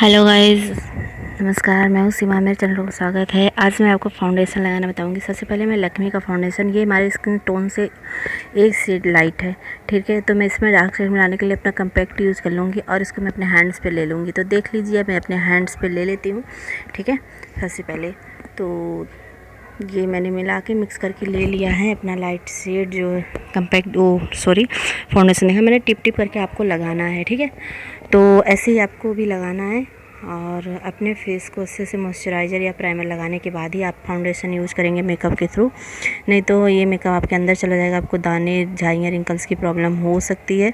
Hello guys, नमस्कार। मैं हूँ सीमा, मेरे चैनल को स्वागत है। आज मैं आपको फाउंडेशन लगाना बताऊंगी। सबसे पहले मैं लैक्मे का फाउंडेशन, ये हमारे स्किन टोन से एक शेड लाइट है, ठीक है। तो मैं इसमें डार्क शेड मिलाने के लिए अपना कम्पैक्ट यूज़ कर लूँगी और इसको मैं अपने हैंड्स पे ले लूँगी। तो देख लीजिए, मैं अपने हैंड्स पे ले लेती हूँ, ठीक है। सबसे पहले तो ये मैंने मिला के मिक्स करके ले लिया है अपना लाइट शेड, जो कम्पैक्ट फाउंडेशन है। मैंने टिप टिप करके आपको लगाना है, ठीक है। तो ऐसे ही आपको भी लगाना है और अपने फेस को अच्छे से मॉइस्चराइज़र या प्राइमर लगाने के बाद ही आप फाउंडेशन यूज़ करेंगे मेकअप के थ्रू। नहीं तो ये मेकअप आपके अंदर चला जाएगा, आपको दाने, झाइयाँ, रिंकल्स की प्रॉब्लम हो सकती है।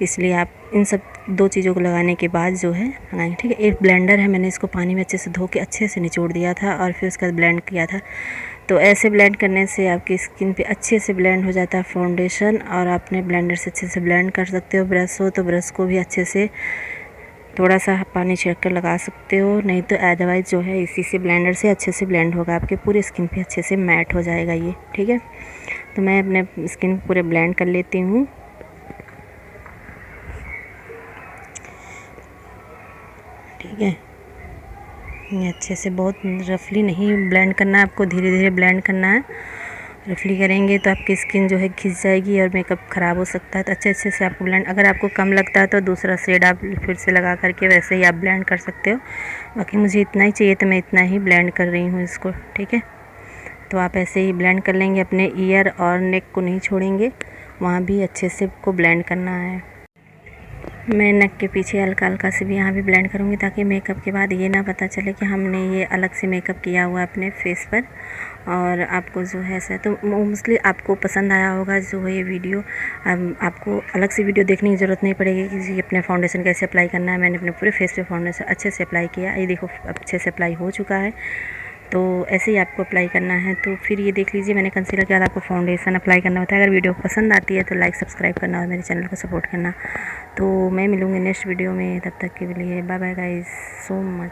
इसलिए आप इन सब दो चीज़ों को लगाने के बाद जो है लगाएंगे, ठीक है। एक ब्लेंडर है, मैंने इसको पानी में अच्छे से धो के अच्छे से निचोड़ दिया था और फिर उसके बाद ब्लेंड किया था। तो ऐसे ब्लेंड करने से आपकी स्किन पे अच्छे से ब्लेंड हो जाता है फाउंडेशन, और आपने ब्लेंडर से अच्छे से ब्लेंड कर सकते हो। ब्रश हो तो ब्रश को भी अच्छे से थोड़ा सा पानी छिड़क कर लगा सकते हो, नहीं तो अदरवाइज़ जो है इसी से ब्लेंडर से अच्छे से ब्लेंड होगा, आपके पूरे स्किन पे अच्छे से मैट हो जाएगा ये, ठीक है। तो मैं अपने स्किन पूरे ब्लेंड कर लेती हूँ, ठीक है। ये अच्छे से, बहुत रफली नहीं ब्लेंड करना है आपको, धीरे धीरे ब्लेंड करना है। रफली करेंगे तो आपकी स्किन जो है खिंच जाएगी और मेकअप ख़राब हो सकता है। तो अच्छे से आपको ब्लेंड, अगर आपको कम लगता है तो दूसरा शेड आप फिर से लगा करके वैसे ही आप ब्लेंड कर सकते हो। बाकी मुझे इतना ही चाहिए तो मैं इतना ही ब्लेंड कर रही हूँ इसको, ठीक है। तो आप ऐसे ही ब्लेंड कर लेंगे, अपने ईयर और नेक को नहीं छोड़ेंगे, वहाँ भी अच्छे से आपको ब्लेंड करना है। मैं नेक के पीछे हल्का हल्का से भी यहाँ भी ब्लेंड करूँगी, ताकि मेकअप के बाद ये ना पता चले कि हमने ये अलग से मेकअप किया हुआ अपने फेस पर। और आपको जो है ऐसा, तो मोस्टली आपको पसंद आया होगा जो है ये वीडियो। आपको अलग से वीडियो देखने की ज़रूरत नहीं पड़ेगी कि अपने फाउंडेशन कैसे अप्लाई करना है। मैंने अपने पूरे फेस पे फाउंडेशन अच्छे से अप्लाई किया, ये देखो अच्छे से अप्लाई हो चुका है। तो ऐसे ही आपको अप्लाई करना है। तो फिर ये देख लीजिए, मैंने कंसीलर के बाद आपको फाउंडेशन अप्लाई करना होता है। अगर वीडियो पसंद आती है तो लाइक सब्सक्राइब करना और मेरे चैनल को सपोर्ट करना। तो मैं मिलूँगी नेक्स्ट वीडियो में, तब तक के लिए bye bye guys, so much.